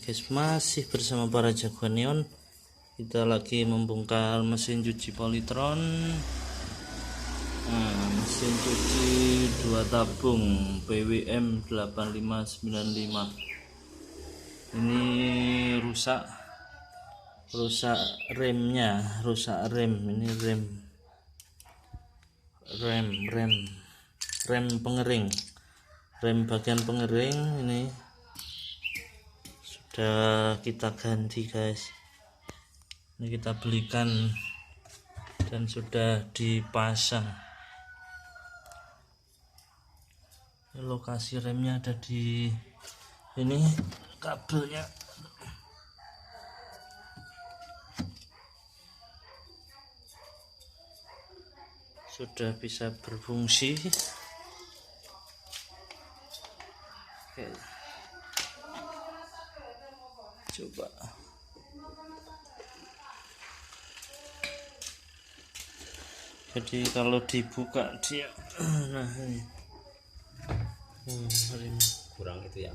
Guys, masih bersama para jagoan neon. Kita lagi membongkar mesin cuci Polytron. Mesin cuci 2 tabung PWM 8595. Ini rusak remnya, rusak rem. Ini rem pengering, rem bagian pengering ini sudah kita ganti guys. Ini kita belikan dan sudah dipasang. Lokasi remnya ada di ini, kabelnya sudah bisa berfungsi. Oke, coba jadi kalau dibuka dia nah ini rem kurang itu ya.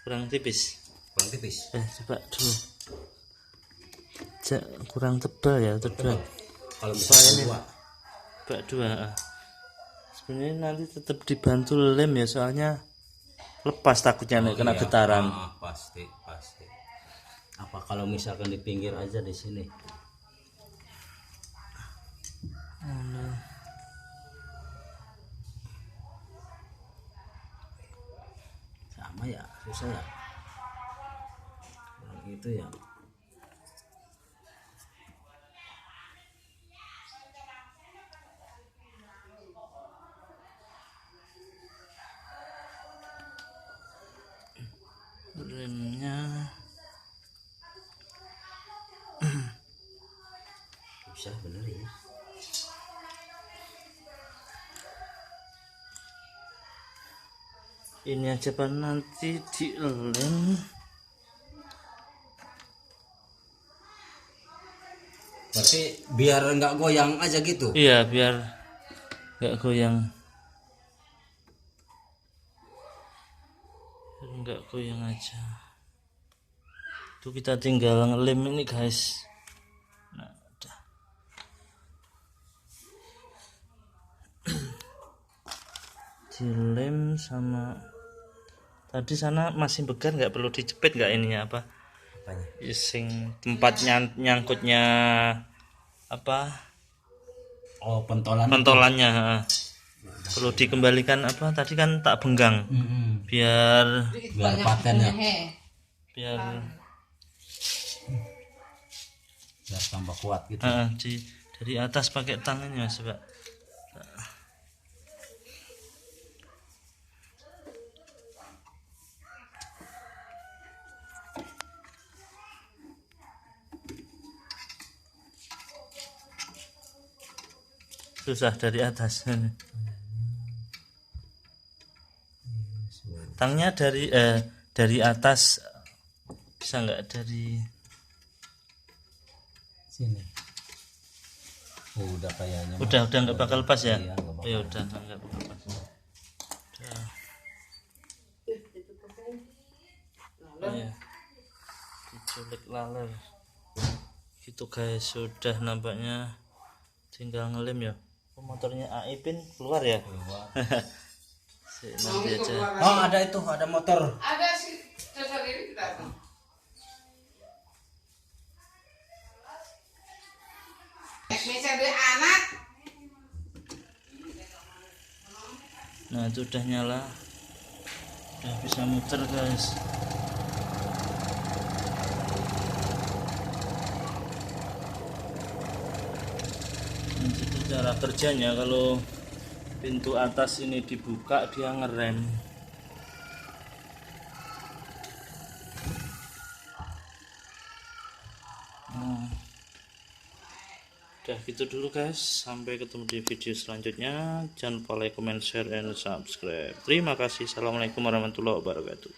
kurang tipis coba dulu kurang tebal ya, tebal. Kalau misalnya dua sebenarnya nanti tetap dibantu lem ya, soalnya lepas takutnya kena getaran. Pasti. Apa kalau misalkan di pinggir aja di sini? Sama ya, susah ya. Itu ya. Remnya Susah bener ya. Ini aja pak, nanti dilem. Berarti biar nggak goyang aja gitu? Iya, biar nggak goyang. Nggak goyang aja. Tuh kita tinggal ngelem ini guys. Nah, udah. Dilem sama tadi sana masih begar, nggak perlu dijepit nggak ininya apa? Apanya? Sing tempat nyangkutnya apa? Oh, pentolannya. Perlu dikembalikan apa? Tadi kan tak benggang. Biar paten ya. Biar tambah kuat gitu. Dari atas pakai tangannya coba. Susah dari atas. Tangnya dari atas bisa nggak dari sini? Udah kayaknya. Udah nggak bakal lepas ya? Iya, Ya udah nggak bakal lepas. Iya. Diculik laler. Gitu guys, sudah nampaknya. Tinggal ngelem ya. Motornya Aipin keluar ya. Nanti aja. Oh, ada itu, ada motor. Ada sih, dasar ini tidak. Misalnya anak. Nah itu udah nyala, udah bisa muter guys. Itu cara kerjanya. Kalau pintu atas ini dibuka dia ngerem. Udah gitu dulu guys, sampai ketemu di video selanjutnya. Jangan lupa like, comment, share, and subscribe. Terima kasih. Assalamualaikum warahmatullahi wabarakatuh.